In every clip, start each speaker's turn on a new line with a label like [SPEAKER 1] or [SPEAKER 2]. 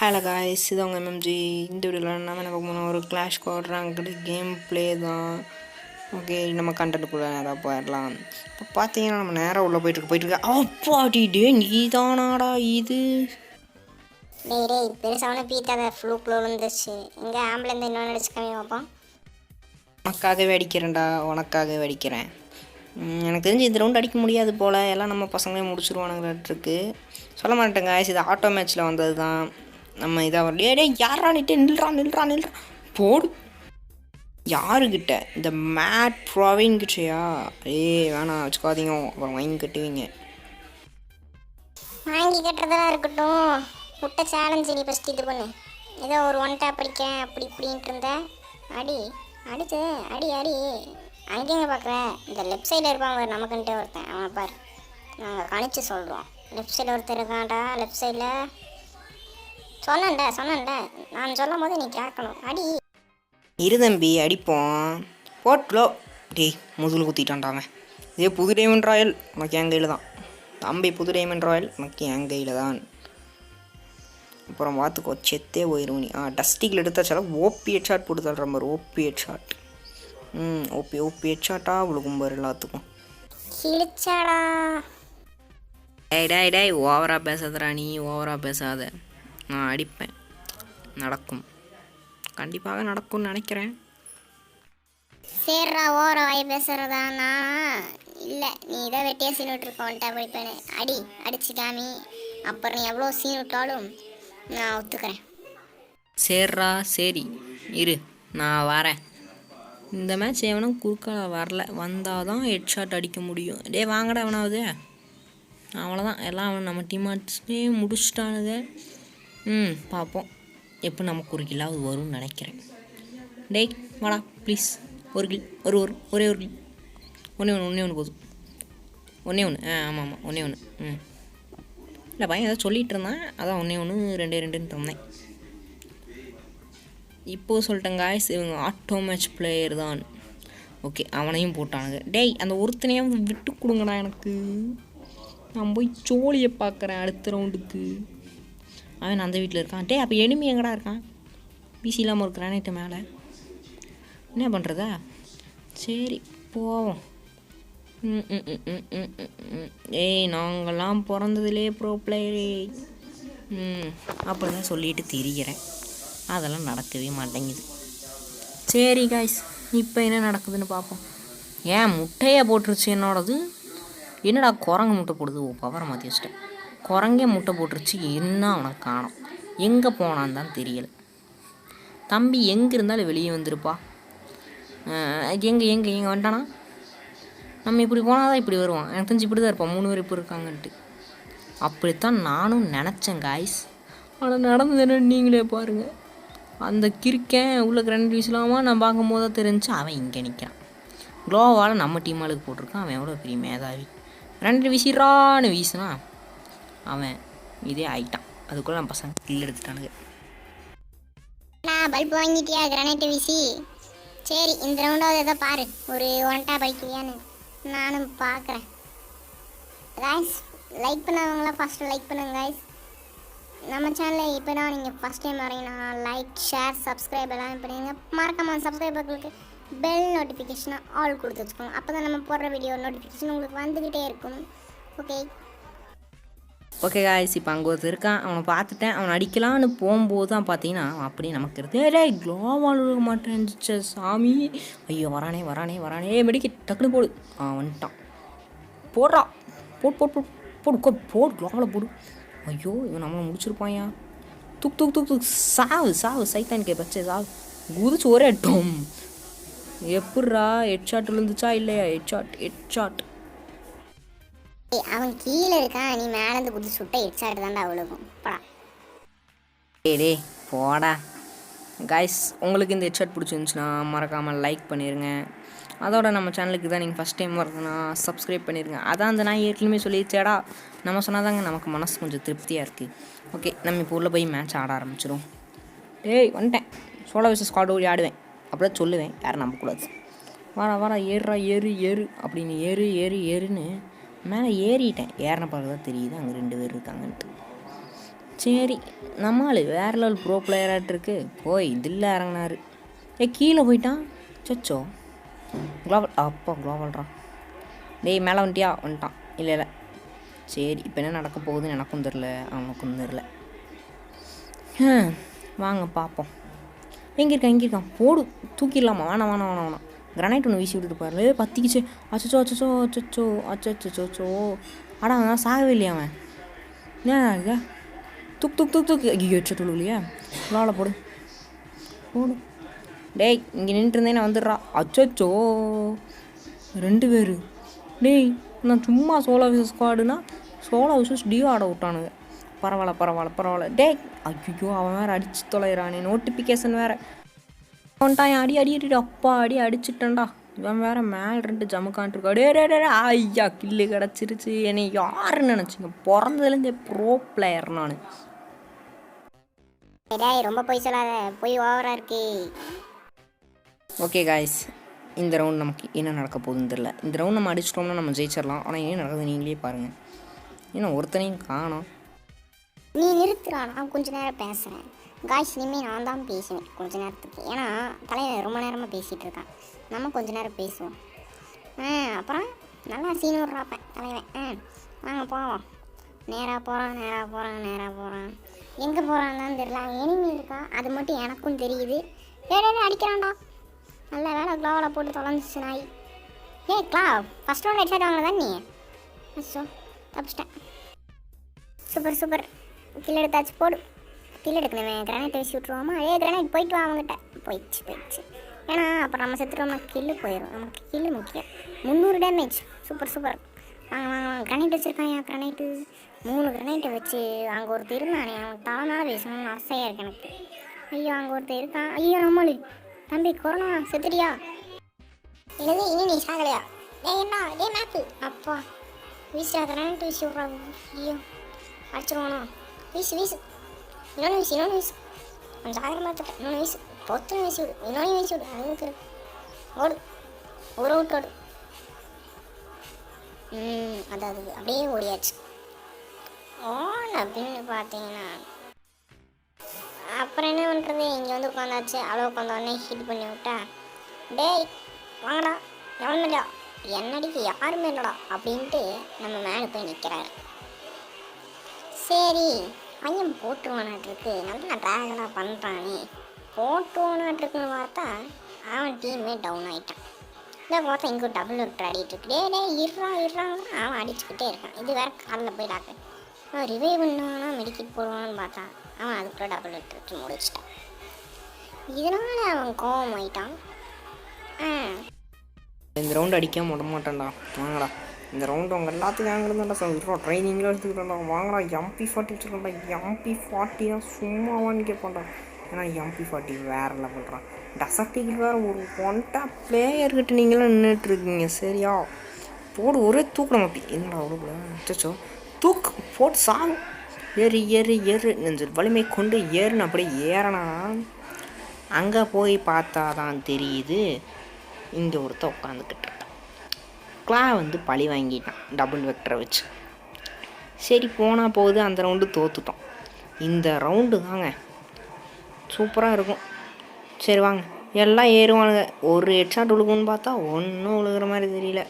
[SPEAKER 1] Hello guys, இது அவங்க MMG. இந்த வீடியோவில் நம்ம என்ன பார்க்க போனோம், ஒரு clash squad ranked game play தான். ஓகே, நம்ம கண்டென்ட்டுக்குள்ளே நேராக போயிடலாம். இப்போ பார்த்தீங்கன்னா நம்ம நேராக உள்ளே போயிட்டுருக்க அப்பாடி டே நீ தானாடா இது.
[SPEAKER 2] டேய் பெருசாக பீத்தாத ஃப்ளூக்கில் விழுந்துச்சு. இங்கே ஆம்புலன்ஸ் இன்னொன்று அடிச்சு கம்மி பார்ப்போம்.
[SPEAKER 1] உனக்காகவே அடிக்கிறேன்டா, உனக்காகவே அடிக்கிறேன். எனக்கு தெரிஞ்சு இந்த ரவுண்ட் அடிக்க முடியாது போல், எல்லாம் நம்ம பசங்களே முடிச்சிருவானுங்களாட்டிருக்கு. சொல்ல மாட்டேங்க காய்ஸ், இது ஆட்டோ மேட்ச்சில் வந்தது தான். நம்ம இதாக டே யாரா நிட்டு நில்றா போடு. யாருக்கிட்ட? இந்த மேட் ப்ராவின் கிட்டயா? வேணாம் வச்சுக்காதீங்க, அப்புறம் வாங்கி கட்டுவீங்க.
[SPEAKER 2] வாங்கி கட்டுறதெல்லாம் இருக்கட்டும், முட்டை சேலஞ்சு நீ ஃபஸ்ட் இது பண்ணு. ஏதோ ஒரு ஒன் டேப் படிக்கேன் அப்படி இப்படின்ட்டு இருந்தேன். அடிச்சு அடி அங்கேங்க பார்க்குறேன். இந்த லெஃப்ட் சைடில் இருப்பான் நமக்குன்ட்டே ஒருத்தன், அவனை பாரு. நாங்கள் கணிச்சு சொல்கிறோம். லெஃப்ட் சைடில் ஒருத்தர் இருக்கான்டா. லெஃப்ட் சைடில் சொன்னேன்டா நான் சொல்லும் போது நீ கேட்கணும். அடி
[SPEAKER 1] இருதம்பி அடிப்போம் போட்லோ. டேய் முதுகில் குத்திட்டான்டாங்க. இதே புது டைமண்ட் ராயல் உனக்கு என் கையில் தான் தம்பி. புது டைமண்ட் ராயல் உனக்கு என் கையில் தான். அப்புறம் பார்த்துக்கோ செத்தே போயிடும் நீ. டஸ்டிக்கில் எடுத்தாச்சால ஓபி ஹெட் ஷாட் போட்டு தள்ளுற மாதிரி. OP head shot. OP head ஷாட்டா விழுகும் பாரு எல்லாத்துக்கும்.
[SPEAKER 2] கிழிச்சாடா.
[SPEAKER 1] டேய் ஓவராக பேசாதடா நீ, ஓவராக பேசாத. நான் அடிப்பேன். நடக்கும், கண்டிப்பாக நடக்கும்னு நினைக்கிறேன்.
[SPEAKER 2] சேர்றா ஓர வாய் பேசுகிறதா? நான் இல்லை, நீ இதை வெட்டியே சீன் விட்டுருக்கோன்ட்டா படிப்பேனே. அடிச்சு காமி. அப்புறம் நீ எவ்வளோ சீன் விட்டாலும் நான் ஒத்துக்கிறேன்.
[SPEAKER 1] சேர்றா சரி இரு, நான் வரேன். இந்த மேட்ச் எவனும் குறுக்கால வரல, வந்தால் தான் ஹெட் ஷாட் அடிக்க முடியும். வாங்கடா எவனாவது. அவ்வளோதான், எல்லாம் அவன் நம்ம டீமாட்ஸே முடிச்சிட்டானுங்க. பார்ப்போம் எப்போ நமக்கு ஒரு கில்லாவது வரும்னு நினைக்கிறேன். டேய் வாடா ப்ளீஸ், ஒரு கில், ஒரே ஒரு கில். ஒன்றே ஒன்று போதும். ஒன்றே ஆமாம் ஒன்றே ஒன்று. இல்லை பையன் ஏதாவது சொல்லிகிட்டு இருந்தேன், அதான் ஒன்று ரெண்டுன்னு தந்தேன். இப்போது சொல்லிட்டேன் காய்ஸ், இவங்க ஆட்டோ மேட்ச் பிளேயர் தான். ஓகே, அவனையும் போட்டானுங்க. டேய் அந்த ஒருத்தனையும் விட்டு கொடுங்கடா எனக்கு. நான் போய் சோழியை பார்க்குறேன் அடுத்த ரவுண்டுக்கு. அவன் அந்த வீட்டில் இருக்கான். அப்போ எனிமி எங்கடா இருக்கான்? பிசி இல்லாமல் ஒரு கிரானைட்டு மேலே. என்ன பண்ணுறதா? சரி போவோம். நாங்கள்லாம் பிறந்ததுலே ப்ரோ பிளேயரே. அப்படி தான் சொல்லிட்டு திரிகிறேன். அதெல்லாம் நடக்கவே மாட்டேங்குது. சரி காய்ஸ், இப்போ என்ன நடக்குதுன்னு பார்ப்போம். முட்டையை போட்டுருச்சு என்னோடது. என்னடா குரங்கு முட்டை போடுது? பவரை மாற்றி வச்சிட்டேன். குரங்கே முட்டை போட்டுருச்சு. என்ன அவனை காணோம், எங்கே போனான்னு தான் தெரியலை. தம்பி எங்கே இருந்தாலும் வெளியே வந்துருப்பா. எங்கே வந்துட்டானா? நம்ம இப்படி போனால் தான் இப்படி வருவான். எனக்கு தெரிஞ்சு இப்படி தான் இருப்பான். 3 பேர் இப்போ இருக்காங்கன்ட்டு. அப்படித்தான் நானும் நினச்சேன் காய்ஸ். ஆனால் நடந்தது என்னன்னு நீங்களே பாருங்கள். அந்த கிறுக்கன் உள்ள கிராண்ட் வீசலாமா நான் பார்க்கும்போது தான் தெரிஞ்சு அவன் இங்கே நிற்கிறான். க்ளோவால் நம்ம டீம் ஆளுக்கு போட்டிருக்கான். அவன் எவ்வளோ பெரிய மேதாவி. கிராண்ட் வீசிடுறான்னு வீசினா அவன் இதே ஆகிட்டான். அதுக்குள்ளே நம்ம பசங்க கில் எடுத்துட்டானுங்க.
[SPEAKER 2] பல்ப் வாங்கிட்டியா கிரானைட்டை வீசி? சரி, இந்த ரவுண்டாவது எதோ பாரு, ஒரு ஒன்டா படிக்கிறியான்னு நானும் பார்க்குறேன். காய்ஸ், லைக் பண்ணவங்களாம் ஃபஸ்ட்டு லைக் பண்ணுங்க காய்ஸ். நம்ம சேனலில் இப்போ தான் நீங்கள் ஃபஸ்ட் டைம் வரீங்கன்னா லைக், ஷேர், சப்ஸ்கிரைப் எல்லாம் பண்ணுங்க. மறக்காமல் சப்ஸ்கிரைபர்களுக்கு பெல் நோட்டிஃபிகேஷனை ஆல் கொடுத்து வச்சுக்கோங்க. அப்போ தான் நம்ம போடுற வீடியோ நோட்டிஃபிகேஷன் உங்களுக்கு வந்துக்கிட்டே இருக்கும்.
[SPEAKER 1] ஓகே காய்ஸ், இப்போ அங்கே ஒருத்தர் இருக்கான். அவனை பார்த்துட்டேன். அவனை அடிக்கலான்னு போகும்போது தான் பார்த்தீங்கன்னா அப்படியே நமக்கு இருக்கு. க்ளோவால் விழுக மாட்டேன்ச்சு சாமி. ஐயோ வரானே மெடிக்க டக்குனு போடு. வந்துட்டான். போடுறா போடு க்ளோவால் போடு. ஐயோ இவன் நம்மளை முடிச்சிருப்பாயா. தூக்கு சாவு சைத்தானுக்கே பச்சை சாவு. குதிச்சு ஒரே டோம். எப்பட்றா ஹெட் ஷாட் விழுந்துச்சா இல்லையா? Head shot.
[SPEAKER 2] அவன் கீழே இருக்கான், நீ மேலேருந்து குதிச்சு சுட்ட ஹெட் ஷாட் தான்டா அவ்வளோக்கும்.
[SPEAKER 1] டேய் போடா. காய்ஸ், உங்களுக்கு இந்த ஹெட் ஷாட் பிடிச்சிருந்துச்சுன்னா மறக்காமல் லைக் பண்ணிடுங்க. அதோட நம்ம சேனலுக்கு தான் நீங்கள் ஃபஸ்ட் டைம் வரதுன்னா சப்ஸ்கிரைப் பண்ணிடுங்க. அதான் அந்த நான் ஏற்கனவே சொல்லிடுச்சேடா. நம்ம சொன்னாதாங்க நமக்கு மனசு கொஞ்சம் திருப்தியாக இருக்குது. ஓகே, நம்ம இப்போ உள்ள போய் மேட்ச் ஆட ஆரம்பிச்சிடும். வந்துட்டேன். சோலோ விசஸ் ஸ்குவாட் ஓடி ஆடுவேன் அப்படிதான் சொல்லுவேன், யாரும் நம்பக்கூடாது. வாடா ஏறுறா ஏறு அப்படின்னு ஏறுன்னு மேலே ஏறிட்டேன். ஏறின பிறகு தான் தெரியுது அங்கே 2 பேர் இருக்காங்கன்ட்டு. சரி நம்மால் வேறு லெவல் ப்ரோ பிளேயராகிட்டு இருக்கு போய் இதில் இறங்கினாரு. கீழே போயிட்டான். சச்சோ குளோபல் அப்பா குளோபல்ரா. டேய் மேலே வந்துட்டான். இல்லை சரி இப்போ என்ன நடக்க போகுதுன்னு எனக்கும் தெரில அவனுக்கும் தெரில. வாங்க பார்ப்போம். எங்கே இருக்கான் போடு தூக்கிடலாமா? வேணாம் கிரனைட் ஒன்று வீசி விட்டுட்டு பாரு. பற்றிக்கிச்சு. அச்சோ ஆடா அவன் சாகவே இல்லையா? அவன் ஏன் தூக்கு ஐயோ வச்சுட்டு இல்லையா? லால போடு டேய் இங்கே நின்றுருந்தேன் நான் வந்துடுறா. அச்சோ 2 பேர். டேய் நான் சும்மா சோலோ விசஸ் ஸ்குவாடுனா சோலோ விசஸ் டியோ ஆட விட்டானுங்க. பரவாயில்ல. டேய் ஐயோ அவன் வேறு அடிச்சு தொலைகிறானே. நோட்டிஃபிகேஷன் வேறு வந்துட்டான். அடி அப்பா அடிச்சுட்டேன்டா. இவன் வேறு மேலே 2 ஜமுக்கான்ட்ருக்கா. டே ஐயா கில்லு கிடச்சிருச்சு. என்னை யாருன்னு நினச்சிங்க? பிறந்ததுலேருந்தே ப்ரோ பிளேயர் நான்.
[SPEAKER 2] ரொம்ப போய் சொல்லாத, போய் ஓவராக இருக்கு.
[SPEAKER 1] ஓகே காய்ஸ், இந்த ரவுண்ட் நமக்கு என்ன நடக்க போகுதுன்னு தெரில. இந்த ரவுண்ட் நம்ம அடிச்சிட்டோம்னா நம்ம ஜெயிச்சிடலாம். ஆனால் ஏன் நடக்குது நீங்களே பாருங்கள். ஏன்னா ஒருத்தனையும் காணோம்.
[SPEAKER 2] நீ நிறுத்துறா, நான் கொஞ்சம் நேரம் பேசுகிறேன். காய்ஸ் இனிமேல் நான் தான் பேசுவேன் கொஞ்ச நேரத்துக்கு. ஏன்னா தலைவன் ரொம்ப நேரமாக பேசிகிட்டு இருக்கான். நம்ம கொஞ்ச நேரம் பேசுவோம். அப்புறம் நல்லா சீன் விட்றாப்பேன் தலைவன். வாங்க போவோம். நேராக போகிறான். எங்கே போகிறான்னு தெரியல. எனிமி இருக்கா அது மட்டும் எனக்கும் தெரியுது. அடிக்கிறான்டா. நல்ல வேலை க்ளோவில் போட்டு தொலைஞ்சிச்சு நாய். க்ளா ஃபஸ்ட் ரவுண்ட் ஹெட்செட் வாங்கினதா நீ? அச்சோ தப்பிச்சிட்டேன். சூப்பர் கில் எடுத்தாச்சு. போடு கில் எடுக்கணுமே. கிரானைட் வீசி விட்ருவோமா? கிரானைட் போயிட்டு வா அவங்ககிட்ட. போயிடுச்சு. ஏன்னா அப்புறம் நம்ம செத்துட்டோம்னா கில்லு போயிடும். நமக்கு கில்லு முக்கியம். 300 டேமேஜ். சூப்பர் வாங்க கிரானைட் வச்சுருக்கான். கிரானைட்டு 3 கிரானைட்டை வச்சு அங்கே ஒருத்தர் இருந்தானே. அவனுக்கு தலைனால பேசணும்னு ஆசையாக இருக்கு எனக்கு. ஐயோ அங்கே ஒருத்தர் இருக்கான். ஐயோ நம்மளு தம்பி கொரோனா செத்துட்டியா? என்னது இன்னும் நீ சாகலையா? டே மேப்பு அப்பா வீசுறா. கிரானைட் வீசி விட்றாங்க. ஐயோ அடிச்சிருவானோ? வீசு இன்னொன்று வீசு கொஞ்சம் ஜாகிரமாக எடுத்துட்டேன். இன்னொன்று வீசு பொத்துன்னு வீசி விடு. இன்னொன்று வீசி விடு. அதுக்கு ஓடு ஒரு அவுட் ஓடு. அதாவது அப்படியே ஓடியாச்சு. அப்படின்னு பார்த்தீங்கன்னா அப்புறம் என்ன பண்ணுறது? இங்கே வந்து உட்காந்தாச்சு. அளவு உட்காந்தோடனே ஹீட் பண்ணி விட்டா. டேய் வாங்கடா எவன் இல்லையா என்னடிக்கு யாருமே இல்லைடா அப்படின்ட்டு நம்ம மேலே போய் நிற்கிறாரு. சரி பையன் போட்டுருவானாட்டிருக்கு. நல்லா ட்ராகனாக பண்ணுறானே. போட்டுருவானாட்டிருக்குன்னு பார்த்தா அவன் டீமே டவுன் ஆகிட்டான். இதை பார்த்தா இங்கே டபுள் விட்டு ஆடிட்டுருக்கு. டே இருறாங்க. அவன் அடிச்சுக்கிட்டே இருக்கான். இது வேறு காலில் போய் டாக்டர் அவன் ரிவைவ் பண்ணுவானா மெடிக்கெட் போடுவான்னு பார்த்தா அவன் அதுக்குள்ளே டபுள் விட்டு முடிச்சிட்டான். இதனால் அவன் கோவம் ஆகிட்டான்.
[SPEAKER 1] இந்த ரவுண்டு அடிக்காமல் விட மாட்டேன்டா. வாங்கடா இந்த ரவுண்டு அவங்க எல்லாத்துக்கும் வாங்கிருந்தாண்டா. சொல்கிறோம் ட்ரைனிங்கில் எடுத்துக்கிட்டோம்டா. வாங்கடா MP40 வச்சுருக்கோம்டா. MP40 தான் சும்மாவான்னு கேட்பான்டா. ஏன்னா MP40 வேறு லெவல்றான். டசர்ட்டிக்கு வேறு ஒரு ஒன்டா பிளேயர்கிட்ட நீங்களாம் நின்றுட்டுருக்கீங்க. சரியா போடு ஒரே தூக்கிட மாட்டேன். என்னடா அவ்வளோ சச்சோ தூக்கு போட்டு சாகும். ஏறு நெஞ்சு வலிமை கொண்டு ஏறுன்னு அப்படியே ஏறனா அங்கே போய் பார்த்தா தான் தெரியுது இங்கே ஒருத்த உட்காந்துக்கிட்டு இருக்கான். க்ளா வந்து பழி வாங்கிட்டான் டபுள் வெக்டரை வச்சு. சரி போனால் போகுது. அந்த ரவுண்டு தோற்றுட்டோம். இந்த ரவுண்டு தாங்க சூப்பராக இருக்கும். சரி வாங்க எல்லாம் ஏறுவானுங்க. ஒரு ஹெட்ஷாட் விழுகுன்னு பார்த்தா ஒன்றும் விழுகிற மாதிரி தெரியல.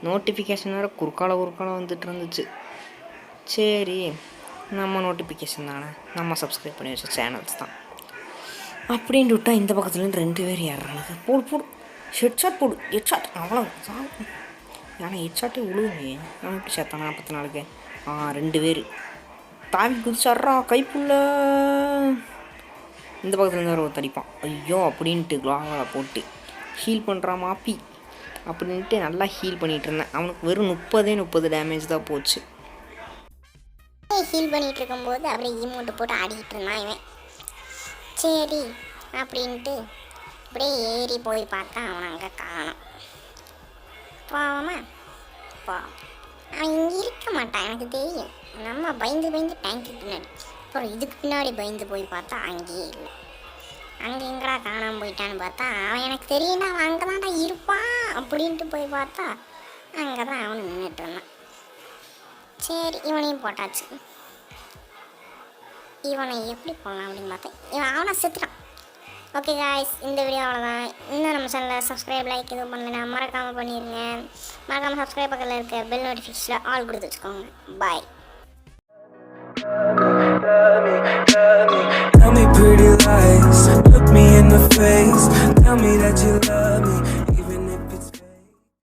[SPEAKER 1] நோட்டிஃபிகேஷன் வேறு குறுக்கால வந்துட்டு இருந்துச்சு. சரி நம்ம நோட்டிஃபிகேஷன் தானே, நம்ம சப்ஸ்கிரைப் பண்ணி வச்ச சேனல்ஸ் தான் அப்படின்ட்டு விட்டால் இந்த பக்கத்துலேருந்து 2 பேர் ஏறுறானுங்க. போடு ஹெட்ஷாட் போடு. ஹெட்ஷாட் அவ்வளோ சாகும். ஏன்னா ஹெட்ஷாட்டே விழுவுமே. நான் எப்படி சேர்த்தான் 44க்கு 2 பேர் தாவி குதிச்சாடுறா கைப்புள்ள. இந்த பக்கத்துலேருந்து ஒரு தடிப்பான். ஐயோ அப்படின்ட்டு க்ளாவால் போட்டு ஹீல் பண்ணுறான் மாப்பி அப்படின்ட்டு நல்லா ஹீல் பண்ணிகிட்டு இருந்தேன். அவனுக்கு வெறும் 30 டேமேஜ் தான் போச்சு.
[SPEAKER 2] ஹீல் பண்ணிகிட்டு இருக்கும்போது அப்படியே ஈமோட்டு போட்டு ஆடிக்கிட்டு இருந்தான் இவன். சரி அப்படின்ட்டு அப்படியே ஏறி போய் பார்த்தா அவன் அங்கே காணோம். போவாமா அவன் இங்கே இருக்க மாட்டான் எனக்கு தெரியும். நம்ம பயந்து டேங்க்கு பின்னாடி அப்புறம் இதுக்கு பின்னாடி பயந்து போய் பார்த்தா அங்கேயே இல்லை. அங்கே எங்கடா காணாமல் போயிட்டான்னு பார்த்தா அவன் எனக்கு தெரியும்டா அவன் அங்கே தான்டா இருப்பான் அப்படின்ட்டு போய் பார்த்தா அங்கே தான் அவனு நின்றுட்டு இருந்தான். சரி இவனையும் போட்டாச்சு. இவனை எப்படி போடலாம் அப்படின்னு பார்த்தேன். இவன் அவனை செத்துட்டான். ஓகே காய்ஸ், இந்த வீடியோ அவ்வளோதான். இன்னும் நம்ம சேனலில் சப்ஸ்கிரைப் லைக் எதுவும் பண்ணலைன்னா மறக்காமல் பண்ணிடுங்க. மறக்காமல் சப்ஸ்கிரைப் பக்கத்தில் இருக்க பெல் நோட்டிஃபிகேஷனில் ஆல் கொடுத்து வச்சுக்கோங்க. பாய்.
[SPEAKER 3] Tell me pretty lies, look me in the face, tell me that you